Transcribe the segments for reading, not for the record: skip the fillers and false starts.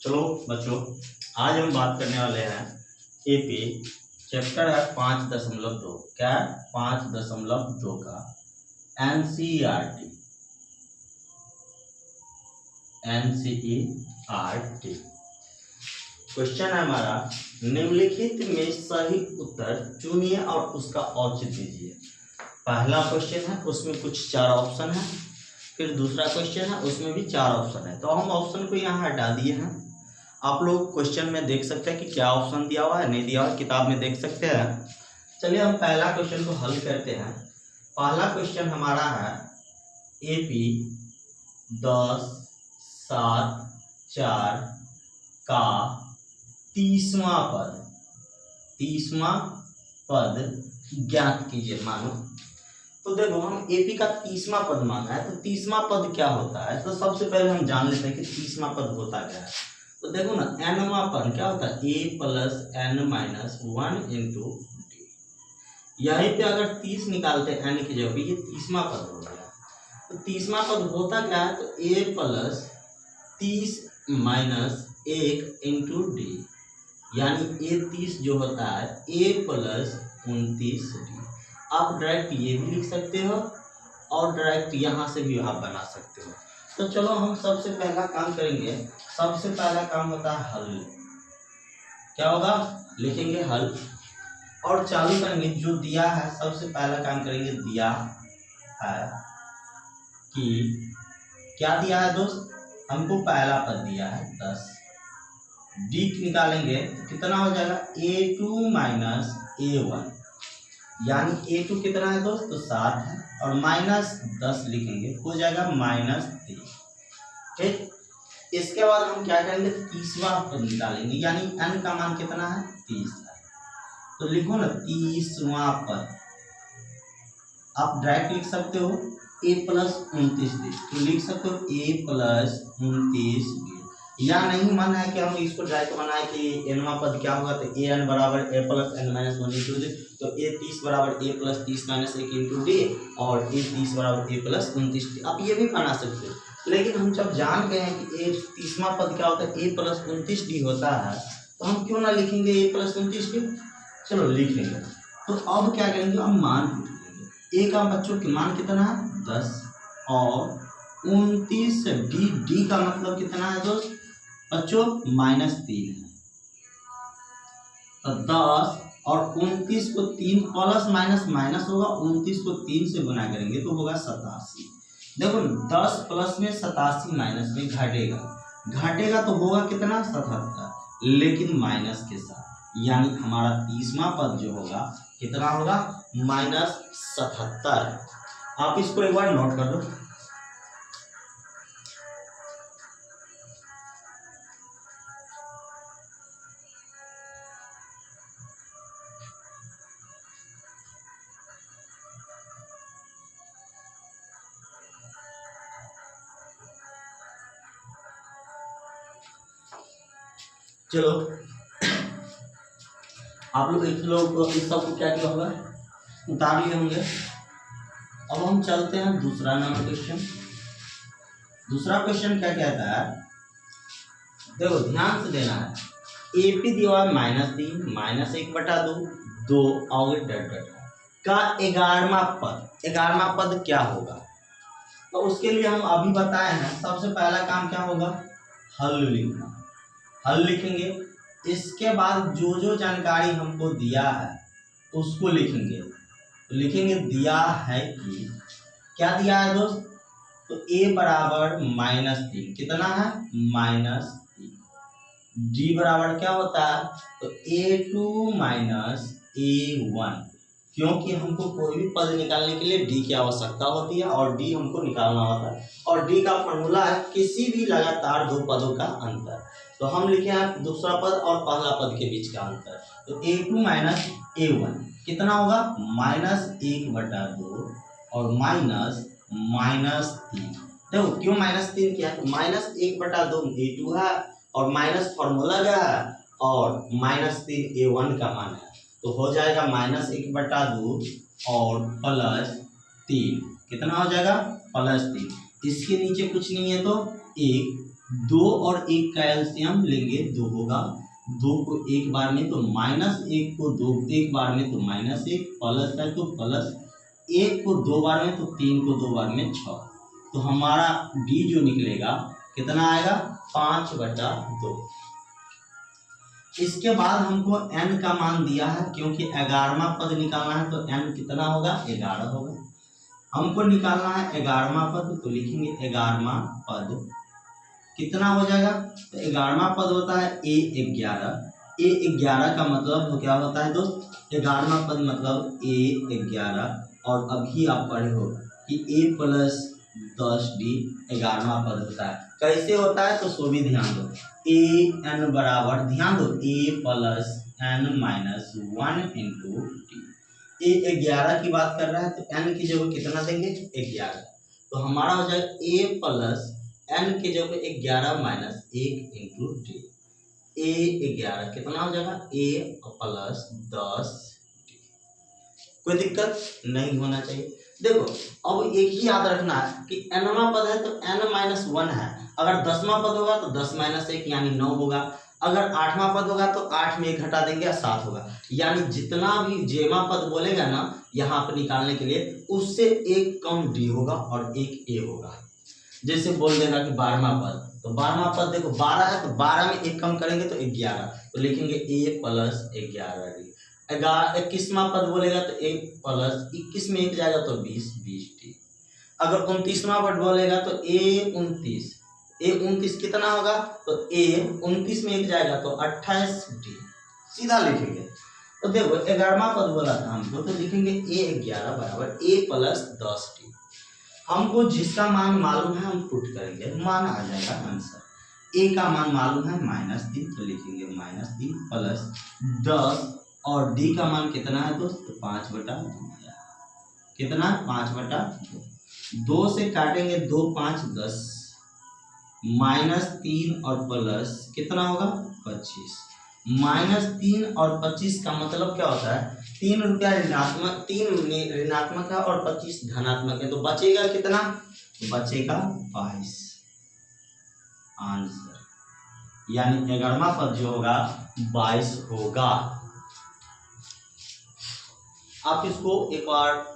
चलो बच्चों, आज हम बात करने वाले हैं एपी चैप्टर है 5.2। क्या है? 5.2 का एनसीईआरटी क्वेश्चन है हमारा, निम्नलिखित में सही उत्तर चुनिए और उसका औचित्य दीजिए। पहला क्वेश्चन है, उसमें कुछ 4 ऑप्शन है। फिर दूसरा क्वेश्चन है, उसमें भी 4 ऑप्शन है। तो हम ऑप्शन को यहाँ हटा दिए हैं। आप लोग क्वेश्चन में देख सकते हैं कि क्या ऑप्शन दिया हुआ है, नहीं दिया हुआ, किताब में देख सकते हैं। चलिए हम पहला क्वेश्चन को हल करते हैं। पहला क्वेश्चन हमारा है एपी 10.7.4 का 30वां पद ज्ञात कीजिए। मानो तो देखो, हम एपी का 30वां पद मांगा है, तो 30वां पद क्या होता है? तो सबसे पहले हम जान लेते हैं कि 30वां पद होता क्या है। तो देखो ना, nवां पद क्या होता है? a + n - 1 × d। यहीं पे अगर 30 निकालते हैं n की जगह पे, ये 30वां पद हो गया। तो 30वां पद होता क्या है? तो a + 30 - 1 × d, यानी a 30 जो होता है a + 29 d। आप डायरेक्ट ये भी लिख सकते हो और डायरेक्ट यहाँ से भी आप बना सकते हो। तो चलो हम सबसे पहला काम करेंगे। सबसे पहला काम होता है हल। क्या होगा? लिखेंगे हल और चालू करेंगे। जो दिया है सबसे पहला काम करेंगे, दिया है कि क्या दिया है दोस्त? हमको पहला पद दिया है 10। डी निकालेंगे तो कितना हो जाएगा? a2 - a1, यानी a2 कितना है दोस्त? तो 7 है और -10 लिखेंगे, हो जाएगा -3। ठीक, इसके बाद हम क्या करेंगे? 30वां पद निकालेंगे, यानी n का मान कितना है? 30 है। तो लिखो ना 30वां पद। आप डायरेक्ट लिख सकते हो a + 29 d, तो लिख सकते हो a + 29 d। या नहीं मन है कि हम इसको डायरेक्ट बनाए कि nवां पद क्या होगा? तो an = a + n - 1 × d। तो a 30 = a + 30 - 1 × d और a 30 = a + 29 d। आप ये भी बना सकते हो, लेकिन हम जब जान गए हैं कि 30वां पद क्या होता है? a + 29 d होता है, तो हम क्यों ना लिखेंगे a + 29 d। चलो लिख लेंगे। तो अब क्या करेंगे? अब मान पूछ लेंगे। a का बच्चों के मान कितना है? 10 और 29 d का मतलब कितना है दोस्त बच्चों? -3 है। तो 10 और 29 को 3 प्लस माइनस माइनस होगा, 29 को 3 से गुना करेंगे तो होगा 87। देखो 10 प्लस में 87 माइनस में घटेगा तो होगा कितना? 77, लेकिन माइनस के साथ, यानी हमारा 30वां पद जो होगा कितना होगा? -77। आप इसको एक बार नोट कर दो। चलो आप लोग इस सब को क्या किया होगा? उतार लिए होंगे। अब हम चलते हैं दूसरा नंबर क्वेश्चन। दूसरा क्वेश्चन क्या कहता है? देखो ध्यान से देना है। एपी दिया है -3 - 1/2 2 और का 11वां पद क्या होगा? तो उसके लिए हम अभी बताए हैं, सबसे पहला काम क्या होगा? हल लिखना। हल लिखेंगे, इसके बाद जो जो जानकारी हमको दिया है उसको लिखेंगे। तो लिखेंगे दिया है कि क्या दिया है दोस्त? तो a = -3 कितना है? -3। d बराबर क्या होता है? तो a2 - a1, क्योंकि हमको कोई भी पद निकालने के लिए d की आवश्यकता होती है और d हमको निकालना होता है, और d का फॉर्मूला है किसी भी लगातार 2 पदों का अंतर। तो हम लिखे हैं दूसरा पद और पहला पद के बीच का अंतर। तो a2 - a1 कितना होगा? -1/2 और -3। देखो क्यों -3 किया? तो -1/2 a2 है और माइनस फॉर्मूला क्या है और -3 a1 का मान है, तो हो जाएगा -1/2 और +3। कितना हो जाएगा? +3। इसके नीचे कुछ नहीं है तो एक, 2 और 1 का एलसीएम लेंगे 2 होगा, 2 को एक बार में तो -1 को 2 एक बार में तो -1, प्लस है तो प्लस, 1 को 2 बार में तो 3 को 2 बार में 6। तो हमारा डी जो निकलेगा कितना आएगा 5/2। इसके बाद हमको n का मान दिया है, क्योंकि 11वां पद निकालना है तो n कितना होगा 11 होगा। हमको निकालना है 11वां पद, तो लिखेंगे 11वां पद कितना हो जाएगा, तो 11वां पद होता है a11। a11 का मतलब तो क्या होता है दोस्त, 11वां पद मतलब a11, और अभी आप पढ़े हो कि a + 10d 11वां पद होता है। कैसे होता है तो सो भी ध्यान दो, an बराबर, ध्यान दो, a + n - 1 × d। a 11 की बात कर रहा है तो n की जगह कितना देंगे 11, तो हमारा हो जाएगा a + n की जगह 11 - 1 × d। a11 कितना हो जाएगा a + 10d। कोई दिक्कत नहीं होना चाहिए। देखो अब एक ही याद रखना है कि nवां पद है तो n - 1 है, अगर 10वां पद होगा तो 10 - 1 यानी 9 होगा, अगर 8वां पद होगा तो 8 में 1 घटा देंगे 7 होगा। यानी जितना भी जेमा पद बोलेगा ना यहाँ पर निकालने के लिए, उससे एक कम डी होगा और एक ए होगा। जैसे बोल देगा कि 12वां पद, तो 12वां पद देखो 12 है तो 12 में एक कम करेंगे तो 11, तो लिखेंगे a + 11d। 21वां पद बोलेगा तो a + 21 में एक जाएगा तो 20d। अगर 29वां पद बोलेगा तो a29 कितना होगा, तो a29 में एक जाएगा तो 28d, सीधा लिखेंगे। तो देखो 11वां पद बोला था हमको, तो लिखेंगे a11 बराबर a + 10d। हमको जिसका मान मालूम है हम पुट करेंगे, मान आ जाएगा आंसर। a का मान मालूम है -3, तो लिखेंगे -3 + 10, और d का मान कितना है दोस्त, तो 5/2। कितना 5/2, 2 से काटेंगे 2 5 10, -3 और प्लस कितना होगा 25। -3 और 25 का मतलब क्या होता है, 3 रुपया ऋणात्मक, 3 ऋणात्मक है और 25 धनात्मक है, तो बचेगा कितना, बचेगा 22 आंसर। यानी 11वां पद जो होगा 22 होगा। आप इसको एक बार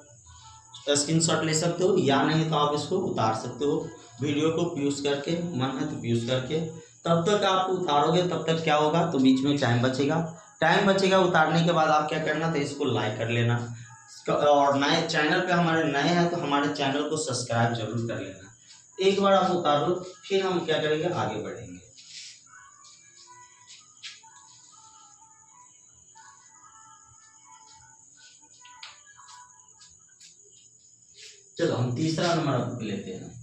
स्क्रीनशॉट ले सकते हो, या नहीं तो आप इसको उतार सकते हो, वीडियो को पॉज करके, मन है तो पॉज करके। तब तक आप उतारोगे तब तक क्या होगा, तो बीच में टाइम बचेगा। उतारने के बाद आप क्या करना, तो इसको लाइक कर लेना, और नए चैनल पे हमारे नए हैं तो हमारे चैनल को सब्सक्राइब जरूर कर लेना। एक बार आप उतार दो, फिर हम क्या करेंगे, आगे बढ़ेंगे। चलो हम तीसरा नंबर अब लेते हैं।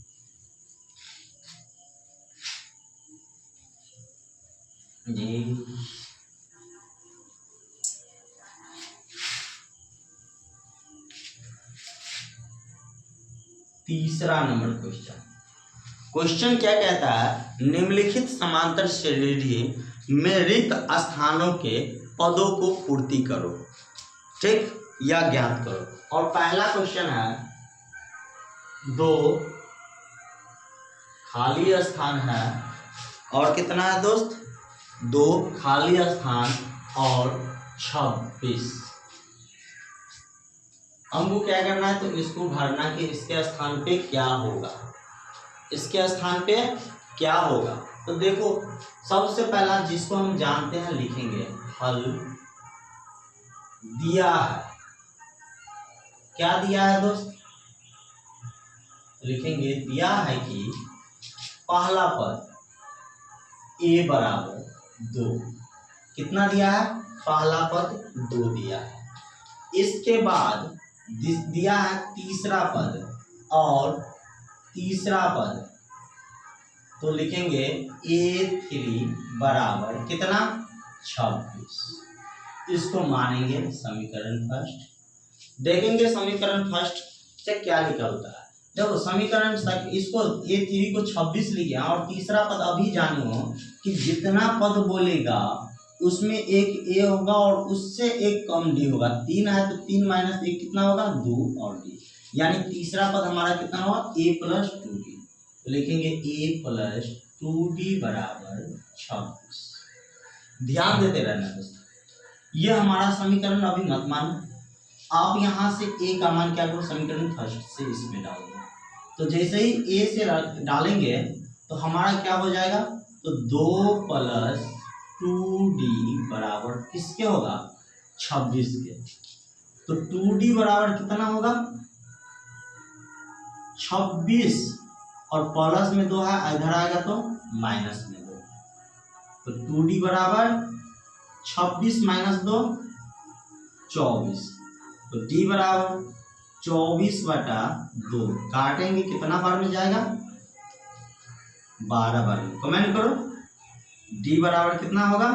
जी तीसरा नंबर क्वेश्चन क्या कहता है, निम्नलिखित समांतर श्रेणी में रिक्त स्थानों के पदों को पूर्ति करो, ठीक, या ज्ञात करो। और पहला क्वेश्चन है, 2 खाली स्थान है और कितना है दोस्त, 2 खाली स्थान और 26। हमको क्या करना है, तो इसको भरना कि इसके स्थान पे क्या होगा, इसके स्थान पे क्या होगा। तो देखो सबसे पहला जिसको हम जानते हैं लिखेंगे, हल दिया है, क्या दिया है दोस्त, लिखेंगे दिया है कि पहला पद a = 2, कितना दिया है, पहला पद 2 दिया है। इसके बाद दिया है तीसरा पद और तीसरा पद, तो लिखेंगे a3 बराबर कितना 26। इसको मानेंगे समीकरण फर्स्ट। देखेंगे समीकरण फर्स्ट से क्या निकलता है। देखो समीकरण इसको a3 को 26 लिया और तीसरा पद अभी जानो कि जितना पद बोलेगा उसमें एक ए होगा और उससे एक कम डी होगा। 3 है तो 3 - 1 कितना होगा 2 और डी, यानी तीसरा पद हमारा कितना होगा a + 2d। तो लिखेंगे a प्लस 2d बराबर 26। ध्यान देते रहना दोस्तों, ये हमारा समीकरण अभी मत मानो, आप यहाँ से a का मान क्या करो, समीकरण फर्स्ट से इसमें डाल दो। तो जैसे ही a से डालेंगे तो हमारा क्या हो जाएगा, तो 2 प्लस 2d बराबर किसके होगा, 26 के। तो 2d बराबर कितना होगा, 26, और प्लस में 2 है, इधर आएगा तो माइनस में 2। तो 2d बराबर 26 माइनस 2 24। तो d बराबर 24/2 काटेंगे कितना बार में जाएगा, 12 बार में। कमेंट करो d बराबर कितना होगा,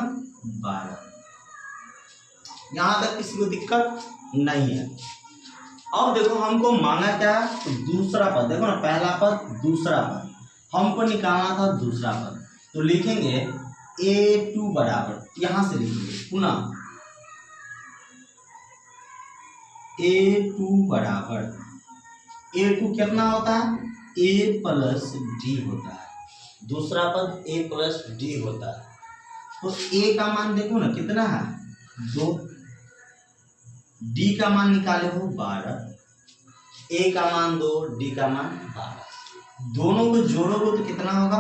12। यहां तक किसी को दिक्कत नहीं है। अब देखो हमको मांगा क्या है, तो दूसरा पद, देखो ना, पहला पद दूसरा पद, हमको निकालना था दूसरा पद। तो लिखेंगे a2 बराबर, यहां से लिखेंगे पुनः a2 बराबर, a2 कितना होता है, a प्लस d होता है, दूसरा पद a प्लस d होता है। तो a का मान देखो ना कितना है, 2, d का मान निकाले हो 12, a का मान 2, d का मान 12, दोनों को जोड़ोगे तो कितना होगा,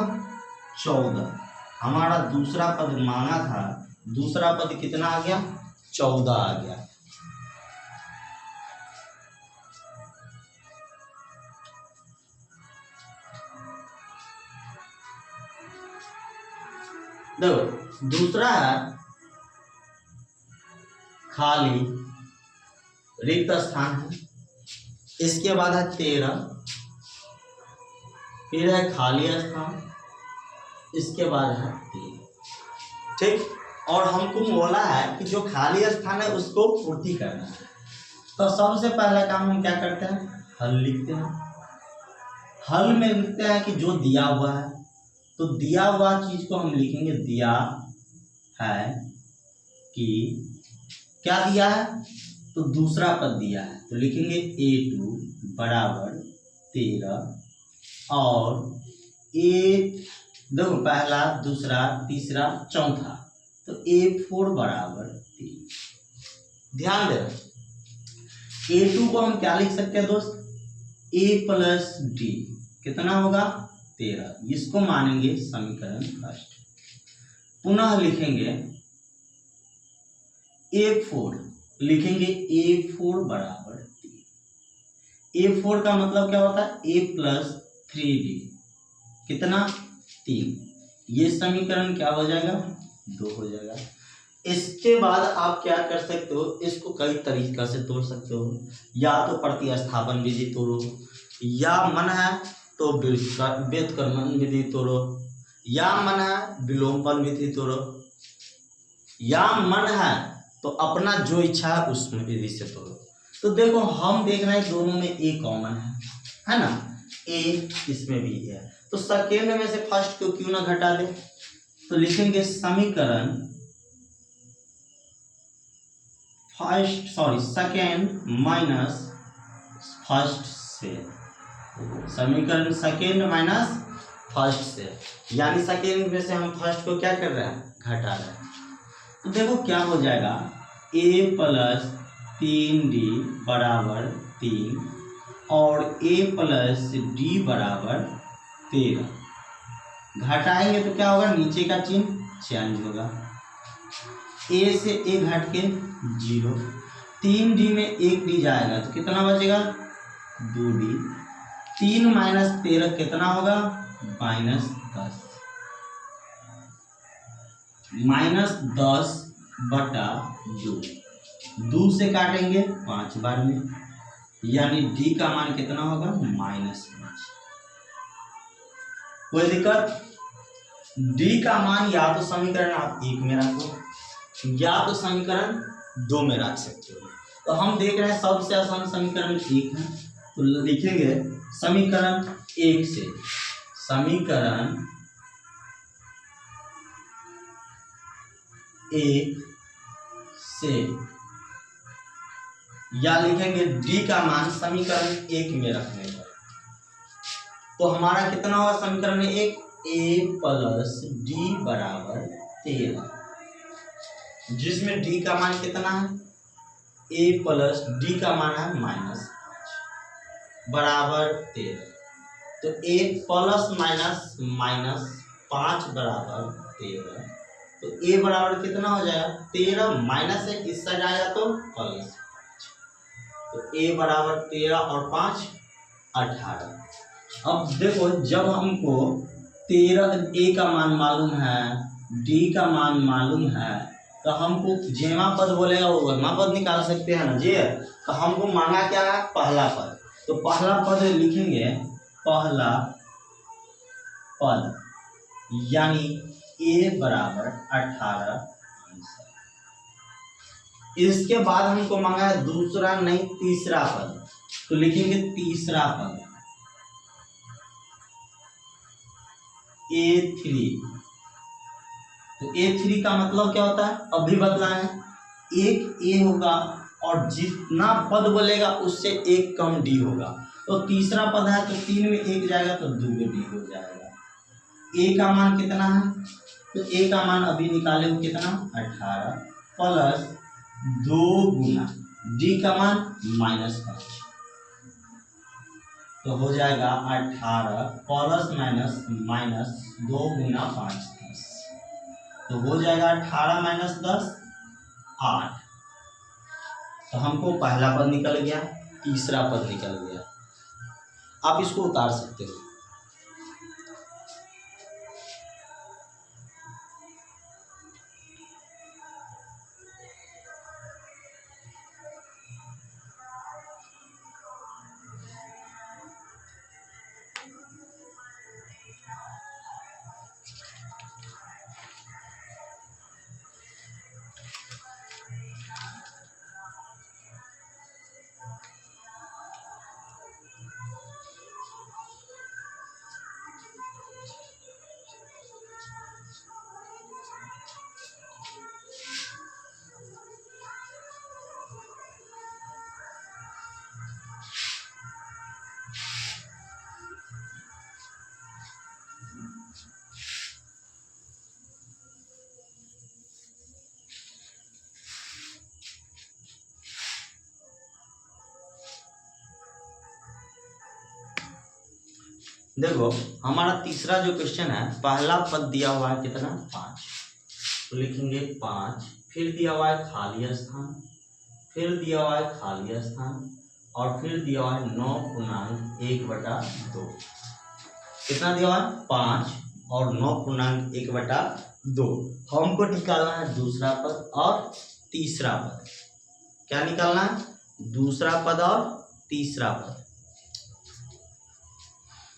14। हमारा दूसरा पद मांगा था, दूसरा पद कितना आ गया, 14 आ गया। देखो दूसरा है खाली रिक्त स्थान है, इसके बाद है 13, फिर है खाली स्थान, इसके बाद है 3। ठीक, और हमको बोला है कि जो खाली स्थान है उसको पूर्ति करना है। तो सबसे पहला काम हम क्या करते हैं, हल लिखते हैं। हल में लिखते हैं कि जो दिया हुआ है, तो दिया हुआ चीज को हम लिखेंगे, दिया है कि क्या दिया है, तो दूसरा पद दिया है, तो लिखेंगे a2 बराबर 13 और देखो पहला दूसरा तीसरा चौथा, तो a4 बराबर 3। ध्यान दे, a2 को हम क्या लिख सकते हैं दोस्त, a प्लस d कितना होगा, 13, इसको मानेंगे समीकरण फर्स्ट। पुनः लिखेंगे a4, लिखेंगे a4 बराबर 3। a4 का मतलब क्या होता है, a प्लस 3d कितना, 3। ये समीकरण क्या हो जाएगा, 2 हो जाएगा। इसके बाद आप क्या कर सकते हो, इसको कई तरीका से तोड़ सकते हो, या तो प्रतिस्थापन विधि तोड़ो, या मन है तो व्युत्क्रमण विधि तोड़ो, या मन है विलोमन विधि तोड़ो, या मन है तो अपना जो इच्छा है उसमें विधि से तोड़ो। तो देखो हम देख रहे हैं दोनों में ए कॉमन है ना, ए इसमें भी है, तो सेकेंड में से फर्स्ट को क्यों ना घटा दे। तो लिखेंगे समीकरण सेकेंड माइनस फर्स्ट से, समीकरण सेकेंड माइनस फर्स्ट से, यानी सेकेंड में से हम फर्स्ट को क्या कर रहे हैं, घटा रहे हैं। तो देखो क्या हो जाएगा, a प्लस 3d बराबर 3 और a प्लस d बराबर 13। घटाएंगे तो क्या होगा, नीचे का चिन्ह चेंज होगा, a से a घट के 0, 3d में 1d जाएगा तो कितना बचेगा, 2d, 3 माइनस 13 कितना होगा, -10, -10/2, 2 से काटेंगे 5 बार में, यानी d का मान कितना होगा, -5। कोई दिक्कत, d का मान या तो समीकरण आप 1 में रखो या तो समीकरण 2 में रख सकते हो। तो हम देख रहे हैं सबसे आसान समीकरण 1 है, तो लिखेंगे समीकरण 1 से, समीकरण 1 से, या लिखेंगे d का मान समीकरण 1 में रखने पर। तो हमारा कितना होगा समीकरण में एक, a प्लस डी बराबर 13, जिसमें डी का मान कितना है, a प्लस डी का मान है -5 बराबर 13। तो a प्लस माइनस -5 बराबर 13। तो a बराबर कितना हो जाएगा 13, माइनस है इस साइड आएगा तो प्लस। तो a बराबर 13 और 5 18। अब देखो जब हमको 13 a का मान मालूम है, d का मान मालूम है, तो हमको जेमा पद बोलेगा वो वर्मा पद निकाल सकते हैं ना जी। तो हमको मांगा क्या है, पहला पद। तो पहला पद लिखेंगे, पहला पद यानी a बराबर 18। इसके बाद हमको मांगा है दूसरा नहीं तीसरा पद, तो लिखेंगे तीसरा पद a3। तो a3 का मतलब क्या होता है, अभी बतलाए हैं, एक a होगा और जितना पद बोलेगा उससे एक कम d होगा। तो तीसरा पद है तो 3 में 1 जाएगा तो 2 d हो जाएगा। a का मान कितना है, तो a का मान अभी निकाले हो कितना 18 प्लस 2 गुना d का मान -5, तो हो जाएगा 18 प्लस माइनस 2 गुना 5 10, तो हो जाएगा 18 माइनस 10 8। तो हमको पहला पद निकल गया, तीसरा पद निकल गया। आप इसको उतार सकते हो। देखो हमारा तीसरा जो क्वेश्चन है, पहला पद दिया हुआ है कितना 5, तो लिखेंगे 5, फिर दिया हुआ है खाली स्थान, फिर दिया हुआ है खाली स्थान, और फिर दिया हुआ है 9.1/2। कितना दिया हुआ है 5 और 9.1/2। हमको निकालना है दूसरा पद और तीसरा पद। क्या निकालना है, दूसरा पद और तीसरा पद।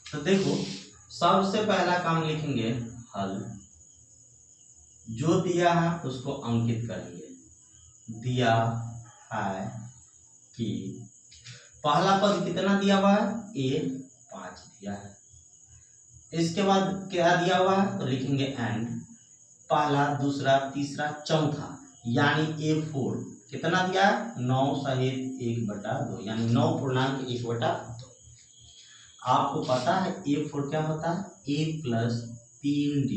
तो देखो सबसे पहला काम लिखेंगे हल, जो दिया है उसको अंकित करेंगे। दिया है कि पहला पद कितना दिया हुआ है a 5 दिया है। इसके बाद क्या दिया हुआ है, तो लिखेंगे एंड, पहला दूसरा तीसरा चौथा यानी a4 कितना दिया है 9 सहित 1/2 यानी 9.1/2। आपको पता है a4 क्या होता है, a प्लस 3d,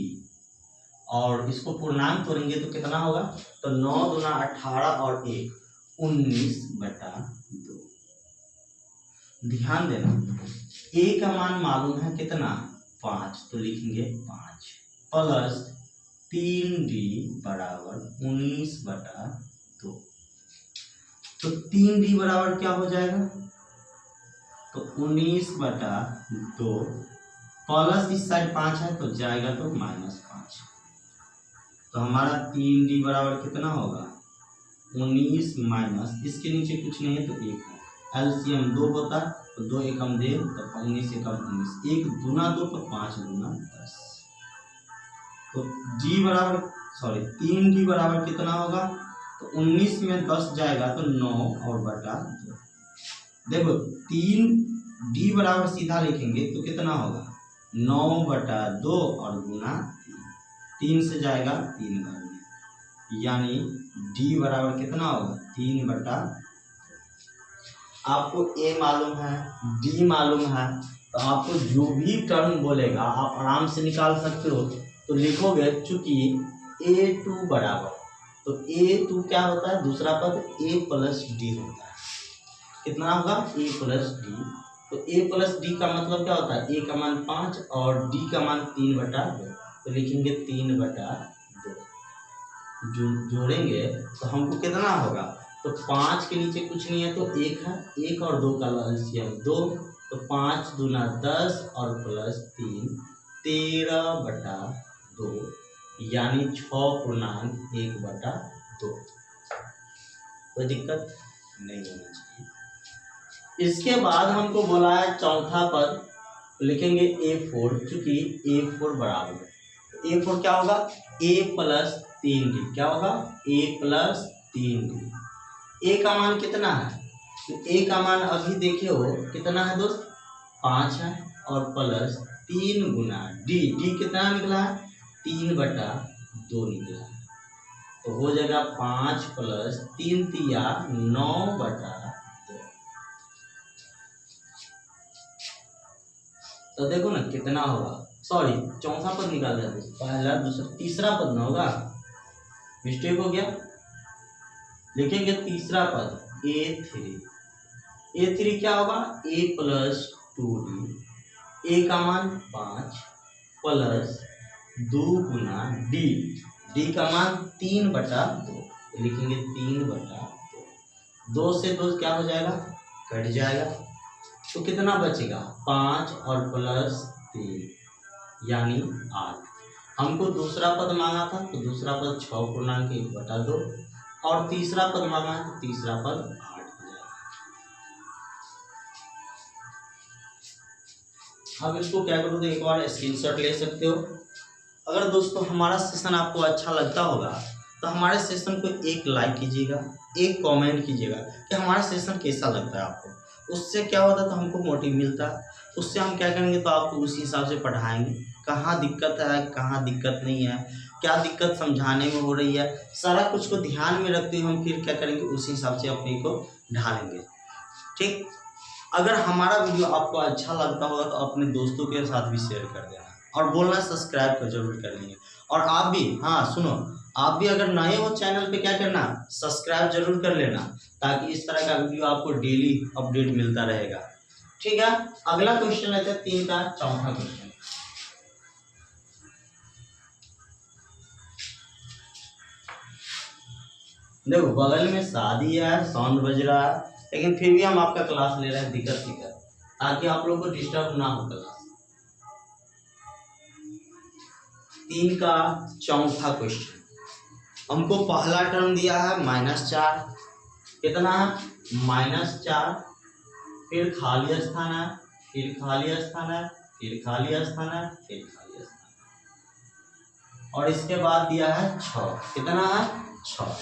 और इसको पूर्णांक तोड़ेंगे तो कितना होगा, तो 9 दूना 18 और 1 19/2। ध्यान देना a का मान मालूम है कितना 5, तो लिखेंगे 5 प्लस 3d बराबर 19/2। तो 3d बराबर क्या हो जाएगा, तो 19/2 प्लस इस साइड 5 है तो जाएगा तो -5। तो हमारा 3d बराबर कितना होगा 19 माइनस इसके नीचे कुछ नहीं है तो 1 है, एलसीएम 2 होता है तो 2 एकम दे तो 19 एकम 19, 1 दूना 2 तो 5 दूना 10। तो d बराबर 3d बराबर कितना होगा, तो 19 में 10 जाएगा तो 9 और बटा 2। देखो 3d बराबर सीधा लिखेंगे तो कितना होगा 9/2 और गुना 3 से जाएगा 3 बार में, यानी d बराबर कितना होगा 3/। आपको a मालूम है, d मालूम है, तो आपको जो भी टर्म बोलेगा आप आराम से निकाल सकते हो। तो लिखोगे चूंकि a2 बराबर, तो a2 क्या होता है, दूसरा पद a प्लस डी होता है। कितना होगा, a प्लस डी। तो a प्लस डी का मतलब क्या होता है, a का मान 5 और d का मान 3/2। तो लिखेंगे 3/2। जो जोड़ेंगे तो हमको कितना होगा, तो 5 के नीचे कुछ नहीं है तो 1 है, 1 और 2 का एलसीएम 2, तो 5 दूना 10 और प्लस 3 13/2, यानी 6.1/2। कोई दिक्कत नहीं होनी चाहिए। इसके बाद हमको बोला है चौथा पद, लिखेंगे a4, चूंकि a4 बराबर, a4 क्या होगा, a प्लस 3d। क्या होगा, a प्लस 3d। a का मान कितना है, तो a का मान अभी देखे हो कितना है दोस्त, 5 है, और प्लस 3 गुना d। d कितना निकला है, 3/2 निकला है। तो हो जाएगा 5 प्लस 3 तिया 9/2। तो देखो ना कितना होगा, सॉरी चौथा पद निकाल दिया, पहला दूसरा तीसरा पद ना होगा, मिस्टेक हो गया। लिखेंगे तीसरा पद a3। a3 क्या होगा, a प्लस 2d। a का मान 5 प्लस 2 गुना d। d का मान 3/2। लिखेंगे 3/2। 2 से 2 क्या हो जाएगा, कट जाएगा। तो कितना बचेगा, 5 और प्लस 3 यानी 8। हमको दूसरा पद मांगा था तो दूसरा पद 6.1/2, और तीसरा पद मांगा है तो तीसरा पद 8 हो जाएगा। अब इसको क्या करो, तो एक बार स्क्रीनशॉट ले सकते हो। अगर दोस्तों हमारा सेशन आपको अच्छा लगता होगा तो हमारे सेशन को एक लाइक कीजिएगा, एक कमेंट कीजिएगा कि हमारा सेशन कैसा लगता है आपको। उससे क्या होता है, तो हमको मोटिव मिलता है, उससे हम क्या करेंगे तो आपको उसी हिसाब से पढ़ाएंगे। कहाँ दिक्कत है, कहाँ दिक्कत नहीं है, क्या दिक्कत समझाने में हो रही है, सारा कुछ को ध्यान में रखते हुए हम फिर क्या करेंगे उसी हिसाब से अपने को ढालेंगे। ठीक, अगर हमारा वीडियो आपको अच्छा लगता होगा तो अपने दोस्तों के साथ भी शेयर कर देना, और बोलना सब्सक्राइब कर जरूर कर लेंगे। और आप भी, हाँ सुनो, आप भी अगर नए हो चैनल पे क्या करना, सब्सक्राइब जरूर कर लेना, ताकि इस तरह का वीडियो आपको डेली अपडेट मिलता रहेगा। ठीक है, अगला क्वेश्चन लेते हैं 3 का चौथा क्वेश्चन। देखो बगल में शादी है, साउंड बज रहा है, लेकिन फिर भी हम आपका क्लास ले रहे हैं दिक्कत, ताकि आप लोगों को डिस्टर्ब ना हो क्लास। 3 का चौथा क्वेश्चन, हमको पहला टर्म दिया है -4, कितना है, -4, फिर खाली स्थान है, फिर खाली स्थान है, फिर खाली स्थान है, फिर खाली स्थान है, और इसके बाद दिया है 6, कितना है, 6।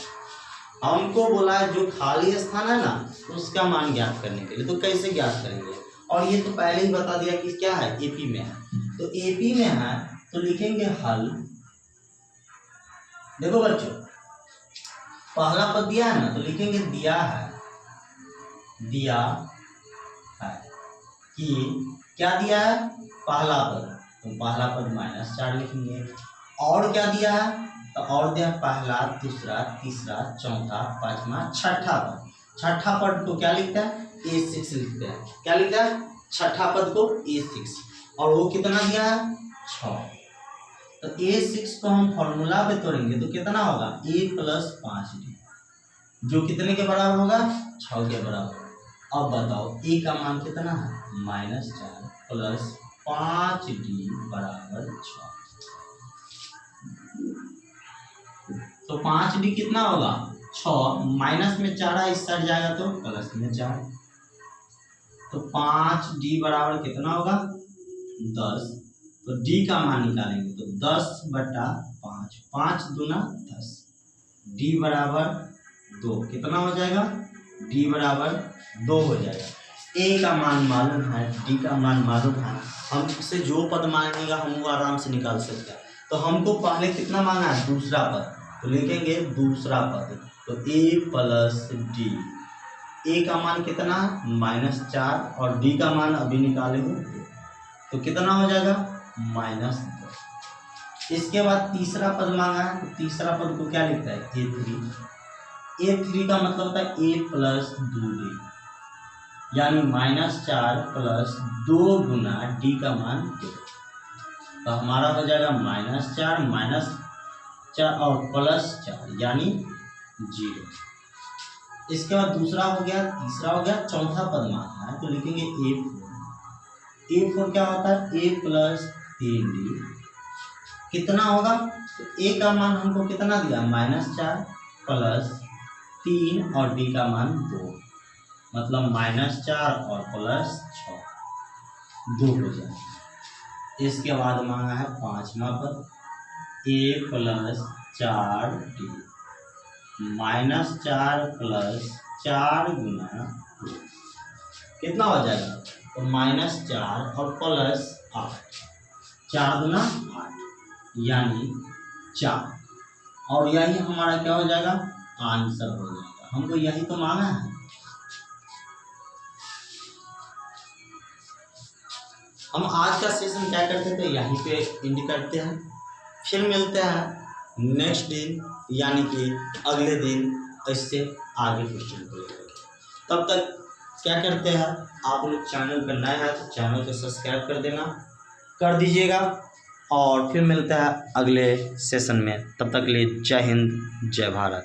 हमको बोला है जो खाली स्थान है ना उसका मान ज्ञात करने के लिए, तो कैसे ज्ञात करेंगे, और ये तो पहले ही बता दिया कि क्या है, एपी में है। तो एपी में है तो लिखेंगे हल। देखो बच्चों, पहला पद दिया है ना तो लिखेंगे दिया है, दिया है कि क्या दिया है, पहला पद, तो पहला पद -4 लिखेंगे। और क्या दिया है, तो और दिया पहला, दूसरा, तीसरा, चौथा, पांचवा, छठा पद। छठा पद को क्या लिखता है, A6 लिखते हैं। क्या लिखता है, छठा पद को A6, और वो कितना दिया है, 6। तो A6 को हम फॉर्मूला पे तोड़ेंगे तो कितना होगा, A प्लस 5D, जो कितने के बराबर होगा, 6 के बराबर। अब बताओ A का मान कितना है, -4 प्लस 5D बराबर 6। तो 5D कितना होगा, 6, माइनस में 4 इस साइड जाएगा तो प्लस में 4, तो 5D बराबर कितना होगा, 10। तो D का मान निकालेंगे तो 10/5, 5 दूना 10, D बराबर 2, कितना हो जाएगा, D बराबर 2 हो जाएगा। A का मान मालूम है, D का मान मालूम है, हम इससे जो पद मांगेगा हम वो आराम से निकाल सकते हैं। तो हमको पहले कितना मांगा है, दूसरा पद, तो लिखेंगे दूसरा पद, तो A प्लस D। A का मान कितना, -4, और D का मान अभी निकाले हो, तो कितना हो जाएगा -2। इसके बाद तीसरा पद मांगा है, तो तीसरा पद को क्या लिखता है a3। a3 का मतलब होता है a + 2d, यानी -4 + 2 गुना d का मान 2। तो हमारा हो जाएगा -4 और +4 यानी 0। इसके बाद दूसरा हो गया, तीसरा हो गया, चौथा पद मांगा है तो लिखेंगे a4। a4 क्या होता है a + 3d, कितना होगा, तो a का मान हमको कितना दिया -4 + 3 और d का मान 2, मतलब -4 और +6 2 हो जाए। इसके बाद मांगा है पांचवा पद a + 4d, -4 + 4 गुना 2 कितना हो जाएगा, तो -4 और +8, 4 गुना 8 यानी 4। और यही हमारा क्या हो जाएगा आंसर हो जाएगा, हमको यही तो मांगा है। हम आज का सेशन क्या करते थे यहीं पे एंड करते हैं, फिर मिलते हैं नेक्स्ट दिन यानी कि अगले दिन इससे आगे क्वेश्चन को लेकर। तब तक क्या करते हैं, आप लोग चैनल पर नए हैं तो चैनल को सब्सक्राइब कर दीजिएगा, और फिर मिलता है अगले सेशन में। तब तक के लिए जय हिंद जय भारत।